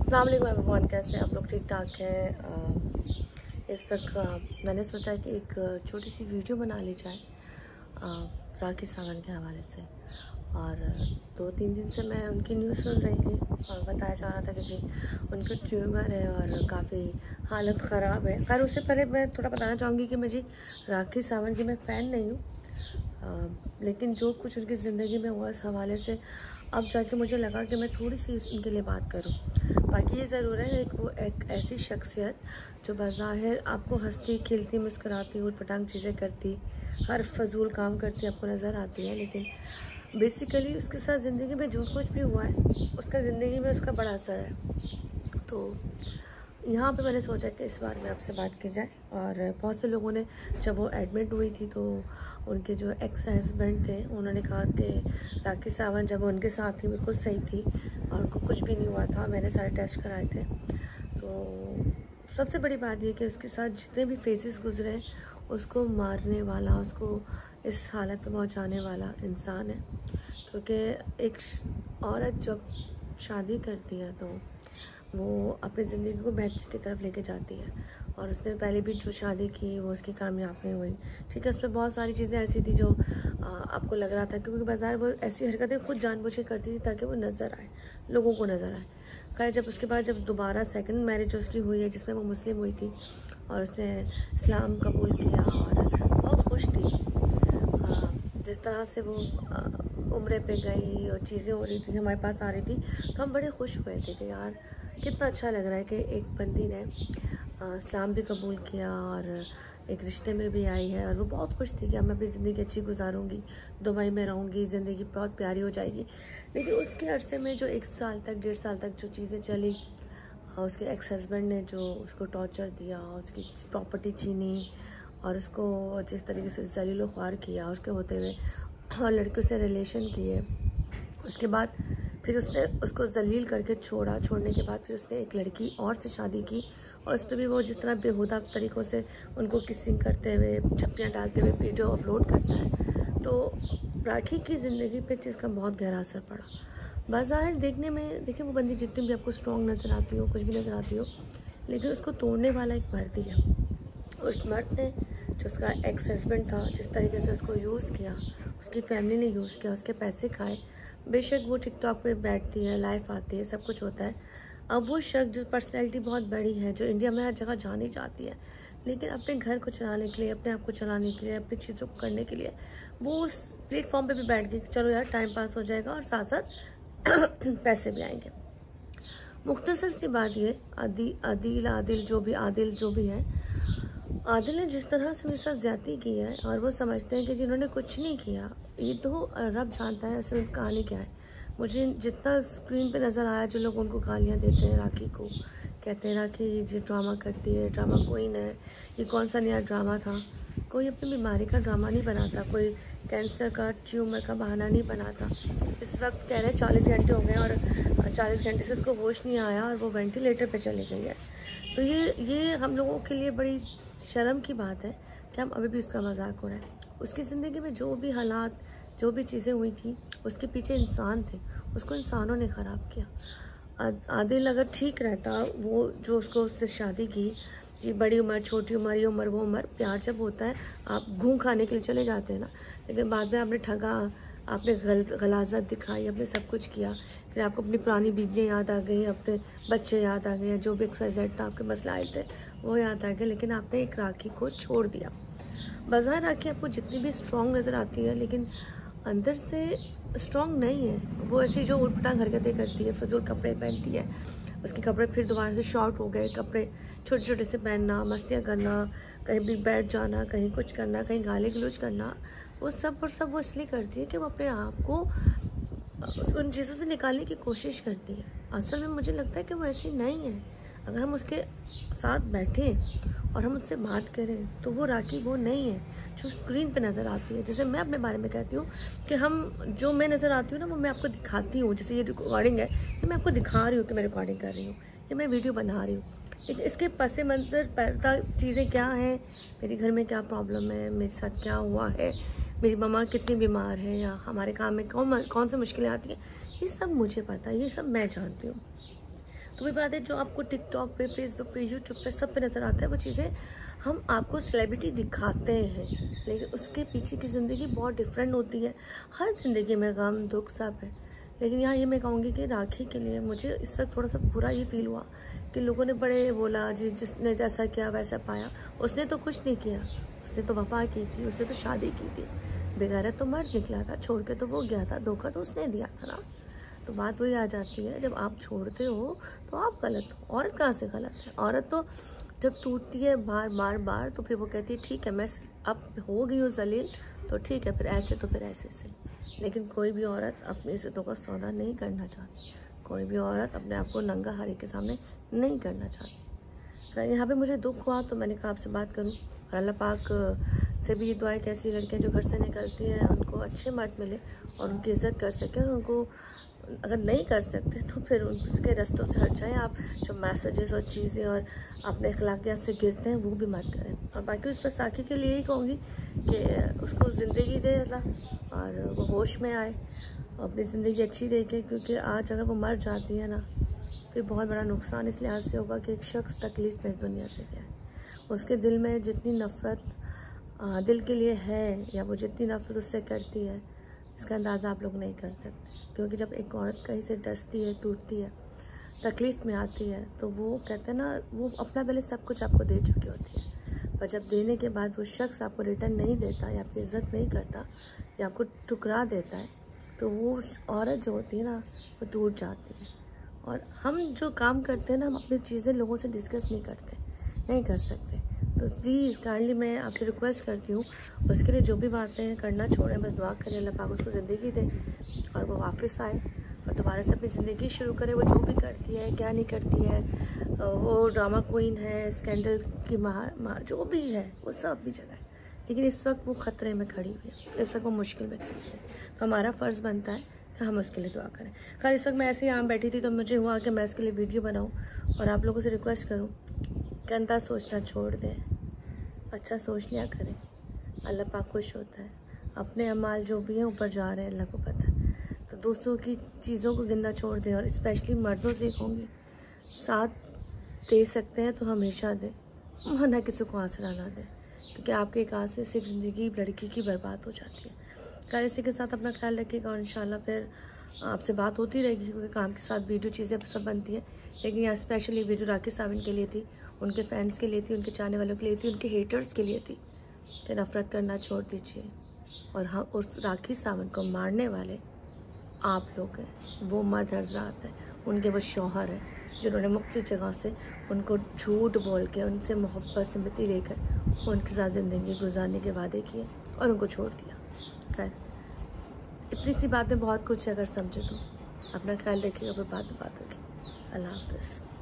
अस्सलाम वालेकुम एवरीवन, कैसे आप लोग? ठीक ठाक हैं? इस तक मैंने सोचा कि एक छोटी सी वीडियो बना ली जाए राखी सावंत के हवाले से। और 2-3 दिन से मैं उनकी न्यूज़ सुन रही थी और बताया जा रहा था कि जी उनका ट्यूमर है और काफ़ी हालत ख़राब है। खैर उससे पहले मैं थोड़ा बताना चाहूँगी कि मुझे राखी सावंत की मैं फ़ैन नहीं हूँ, लेकिन जो कुछ उनकी ज़िंदगी में हुआ इस हवाले से अब जाके मुझे लगा कि मैं थोड़ी सी इनके लिए बात करूं। बाकी ये ज़रूर है वो एक ऐसी शख्सियत जो बाज़ाहिर आपको हंसती खिलती मुस्कुराती और पटांग चीज़ें करती, हर फजूल काम करती आपको नज़र आती है, लेकिन बेसिकली उसके साथ ज़िंदगी में जो कुछ भी हुआ है उसका ज़िंदगी में उसका बड़ा असर है। तो यहाँ पे मैंने सोचा कि इस बार में आपसे बात की जाए। और बहुत से लोगों ने जब वो एडमिट हुई थी तो उनके जो एक्स हस्बैंड थे उन्होंने कहा कि राखी सावंत जब उनके साथ थी बिल्कुल सही थी और उनको कुछ भी नहीं हुआ था, मैंने सारे टेस्ट कराए थे। तो सबसे बड़ी बात ये कि उसके साथ जितने भी फेजेस गुजरे उसको मारने वाला, उसको इस हालत पर पहुँचाने वाला इंसान है। क्योंकि एक औरत जब शादी करती है तो वो अपनी ज़िंदगी को बेहतरी की तरफ लेके जाती है, और उसने पहले भी जो शादी की वो उसकी कामयाब नहीं हुई। ठीक है, उसमें बहुत सारी चीज़ें ऐसी थी जो आपको लग रहा था, क्योंकि बाज़ार वो ऐसी हरकतें खुद जानबूझ के करती थी ताकि वो नज़र आए, लोगों को नज़र आए। खैर जब उसके बाद जब दोबारा सेकंड मैरिज उसकी हुई है जिसमें वो मुस्लिम हुई थी और उसने इस्लाम कबूल किया और बहुत खुश थी जिस तरह से वो उम्रे पे गई और चीज़ें हो रही थी, हमारे पास आ रही थी, तो हम बड़े खुश हुए थे कि यार कितना अच्छा लग रहा है कि एक बंदी ने इस्लाम भी कबूल किया और एक रिश्ते में भी आई है। और वो बहुत खुश थी कि अब मैं अपनी ज़िंदगी अच्छी गुजारूंगी, दुबई में रहूंगी, ज़िंदगी बहुत प्यारी हो जाएगी। लेकिन उसके अरसे में जो 1 साल तक 1.5 साल तक जो चीज़ें चली, उसके एक्स हस्बैंड ने जो उसको टॉर्चर दिया, उसकी प्रॉपर्टी छीनी और उसको जिस तरीके से जलील ख्वार किया उसके होते हुए, और लड़कियों से रिलेशन किए, उसके बाद फिर उसने उसको जलील करके छोड़ने के बाद फिर उसने एक लड़की और से शादी की और उस पर भी वो जिस तरह बेहुदा तरीक़ों से उनको किसिंग करते हुए, छप्पियाँ डालते हुए वीडियो अपलोड करता है। तो राखी की ज़िंदगी पे इसका बहुत गहरा असर पड़ा। बाज़ाहिर देखने में देखिए वो बंदी जितनी भी आपको स्ट्रॉन्ग नज़र आती हो, कुछ भी नज़र आती हो, लेकिन उसको तोड़ने वाला एक मर्द ही है। उस मर्द ने जो उसका एक्स हस्बैंड था जिस तरीके से उसको यूज़ किया, उसकी फैमिली ने यूज़ किया, उसके पैसे खाए। बेशक वो टिकटॉक पे बैठती है, लाइव आती है, सब कुछ होता है। अब वो शख्स जो पर्सनैलिटी बहुत बड़ी है, जो इंडिया में हर जगह जानी जाती है, लेकिन अपने घर को चलाने के लिए, अपने आप को चलाने के लिए, अपनी चीज़ों को करने के लिए वो उस प्लेटफॉर्म पे भी बैठ गई। चलो यार टाइम पास हो जाएगा और साथ साथ पैसे भी आएंगे। मुख्तसर सी बात ये, आदिल जो भी है, आदिल ने जिस तरह से मेरे साथ ज्यादती की है और वो समझते हैं कि जिन्होंने कुछ नहीं किया, ये तो रब जानता है असल कहानी क्या है। मुझे जितना स्क्रीन पे नज़र आया, जो लोग उनको गालियाँ देते हैं राखी को, कहते हैं राखी ये ड्रामा करती है, ड्रामा क्वीन है, ये कौन सा नया ड्रामा था। कोई अपनी बीमारी का ड्रामा नहीं बनाता, कोई कैंसर का ट्यूमर का बहाना नहीं बनाता। इस वक्त कह रहे हैं 40 घंटे हो गए और 40 घंटे से उसको होश नहीं आया और वो वेंटिलेटर पे चली गई है। तो ये हम लोगों के लिए बड़ी शर्म की बात है कि हम अभी भी उसका मजाक हो रहा है। उसकी ज़िंदगी में जो भी हालात, जो भी चीज़ें हुई थी, उसके पीछे इंसान थे, उसको इंसानों ने ख़राब किया। आदिल अगर ठीक रहता, वो जो उसको उससे शादी की, ये बड़ी उम्र, छोटी उम्र, ये उम्र, वो उम्र, प्यार जब होता है आप घूम खाने के लिए चले जाते हैं ना, लेकिन बाद में आपने ठगा, आपने गलाजत दिखाई, आपने सब कुछ किया, फिर आपको अपनी पुरानी बीवियाँ याद आ गई, अपने बच्चे याद आ गए, जो भी XYZ था, आपके मसलाइल थे वो याद आ गए, लेकिन आपने एक राखी को छोड़ दिया। बाज़ार राखी आपको जितनी भी स्ट्रॉन्ग नज़र आती है, लेकिन अंदर से स्ट्रॉन्ग नहीं है। वो ऐसी जो उटपटांग हरकतें करती है, फजूल कपड़े पहनती है, उसके कपड़े फिर दोबारा से शॉर्ट हो गए, कपड़े छोटे छोटे से पहनना, मस्तियाँ करना, कहीं भी बैठ जाना, कहीं कुछ करना, कहीं गाली गलौज करना, वो सब और सब वो इसलिए करती है कि वो अपने आप को उन चीज़ों से निकालने की कोशिश करती है। असल में मुझे लगता है कि वो ऐसी नहीं है। अगर हम उसके साथ बैठें और हम उससे बात करें तो वो राखी वो नहीं है जो स्क्रीन पे नज़र आती है। जैसे मैं अपने बारे में कहती हूँ कि जो मैं नज़र आती हूँ ना, वो मैं आपको दिखाती हूँ। जैसे ये रिकॉर्डिंग है, ये मैं आपको दिखा रही हूँ कि मैं रिकॉर्डिंग कर रही हूँ, ये मैं वीडियो बना रही हूँ, लेकिन इसके पस मंज़र पर्दा चीज़ें क्या हैं, मेरे घर में क्या प्रॉब्लम है, मेरे साथ क्या हुआ है, मेरी मम्मा कितनी बीमार है, या हमारे काम में कौन सी मुश्किलें आती हैं, ये सब मुझे पता है, ये सब मैं जानती हूँ। तो भी बात है, जो आपको टिकटॉक पे, फेसबुक पे, यूट्यूब पे, सब पे नज़र आता है वो चीज़ें हम आपको सेलिब्रिटी दिखाते हैं, लेकिन उसके पीछे की ज़िंदगी बहुत डिफरेंट होती है। हर ज़िंदगी में गम दुख सब है, लेकिन यहाँ ये मैं कहूँगी कि राखी के लिए मुझे इस वक्त थोड़ा सा बुरा ये फील हुआ कि लोगों ने बड़े बोला जी जिसने जैसा किया वैसा पाया। उसने तो कुछ नहीं किया, उसने तो वफा की थी, उसने तो शादी की थी, बेगैरत तो मर्द निकला था, छोड़ के तो वो गया था, धोखा तो उसने दिया था ना। तो बात वही आ जाती है, जब आप छोड़ते हो तो आप गलत हो। औरत कहाँ से गलत है? औरत तो जब टूटती है बार बार बार तो फिर वो कहती है ठीक है मैं अब हो गई हूँ जलील, तो ठीक है फिर ऐसे तो फिर ऐसे से। लेकिन कोई भी औरत अपनी इज्जतों का सौदा नहीं करना चाहती, कोई भी औरत अपने आप को नंगा हारी के सामने नहीं करना चाहती। तो यहाँ पे मुझे दुख हुआ तो मैंने कहा आपसे बात करूँ, और अल्लाह पाक से भी ये दुआ है कि ऐसी लड़कियाँ जो घर से निकलती हैं उनको अच्छे मर्द मिले और उनकी इज़्ज़त कर सकें, और उनको अगर नहीं कर सकते तो फिर उसके रास्तों से हट जाएँ। आप जो मैसेजेस और चीज़ें और अपने अखलाकियात से गिरते हैं वो भी मत करें। और बाकी उस पर साकी के लिए ही कहूँगी कि उसको ज़िंदगी दे अल्लाह और वो होश में आए और अपनी ज़िंदगी अच्छी देखे, क्योंकि आज अगर वो मर जाती है ना तो बहुत बड़ा नुकसान इस लिहाज से होगा कि एक शख्स तकलीफ़ में इस दुनिया से गया है। उसके दिल में जितनी नफ़रत दिल के लिए है या वो जितनी नफ़रत उससे करती है, इसका अंदाज़ा आप लोग नहीं कर सकते। क्योंकि जब एक औरत कहीं से डसती है, टूटती है, तकलीफ़ में आती है, तो वो कहते हैं ना वो अपना पहले सब कुछ आपको दे चुकी होती है, पर जब देने के बाद वो शख्स आपको रिटर्न नहीं देता या आपकी इज़्ज़त नहीं करता या आपको ठुकरा देता है, तो वो औरत जो होती है ना वो टूट जाती है। और हम जो काम करते हैं ना, हम अपनी चीज़ें लोगों से डिस्कस नहीं करते, नहीं कर सकते। तो प्लीज़ काइंडली मैं आपसे रिक्वेस्ट करती हूँ, उसके लिए जो भी बातें करना छोड़ें, बस दुआ करें अल्लाह पाक उसको ज़िंदगी दे और वो वापस आए और दोबारा से अपनी ज़िंदगी शुरू करे। वो जो भी करती है क्या नहीं करती है, वो ड्रामा क्वीन है, स्कैंडल की माँ जो भी है वो सब अपनी जगह है, लेकिन इस वक्त वो ख़तरे में खड़ी हुई है, इस वक्त वो मुश्किल में खड़ी है। तो हमारा फ़र्ज़ बनता है कि हम उसके लिए दुआ करें। खैर इस वक्त मैं ऐसे ही आम बैठी थी तो मुझे हुआ कि मैं इसके लिए वीडियो बनाऊँ और आप लोगों से रिक्वेस्ट करूँ, गंदा सोचना छोड़ दें, अच्छा सोच लिया करें, अल्लाह पाक खुश होता है। अपने अमाल जो भी हैं ऊपर जा रहे हैं अल्लाह को पता है, तो दोस्तों की चीज़ों को गिनना छोड़ दें। और स्पेशली मर्दों से कहूँगी, साथ दे सकते हैं तो हमेशा दें, वरना किसी को आसरा ना दें, क्योंकि आपके एक आसरे से एक ज़िंदगी लड़की की बर्बाद हो जाती है। खैर इसी के साथ अपना ख्याल रखिएगा और इंशाल्लाह फिर आपसे बात होती रहेगी, क्योंकि काम के साथ वीडियो चीज़ें सब बनती हैं। लेकिन यहाँ स्पेशली वीडियो राखी सावन के लिए थी, उनके फैंस के लिए थी, उनके चाहने वालों के लिए थी, उनके हेटर्स के लिए थी कि नफ़रत करना छोड़ दीजिए। और हाँ, उस राखी सावन को मारने वाले आप लोग हैं, वो मर्द हज़रात हैं, उनके वो शौहर हैं जिन्होंने मुख्तलिफ़ जगह से उनको झूठ बोल के, उनसे मोहब्बत सिमती लेकर उनके साथ ज़िंदगी गुजारने के वादे किए और उनको छोड़ दिया। खैर इतनी सी बातें बहुत कुछ है, अगर समझे तो अपना ख्याल रखिएगा, फिर बात होगी। अल्लाह हाफ़िज़।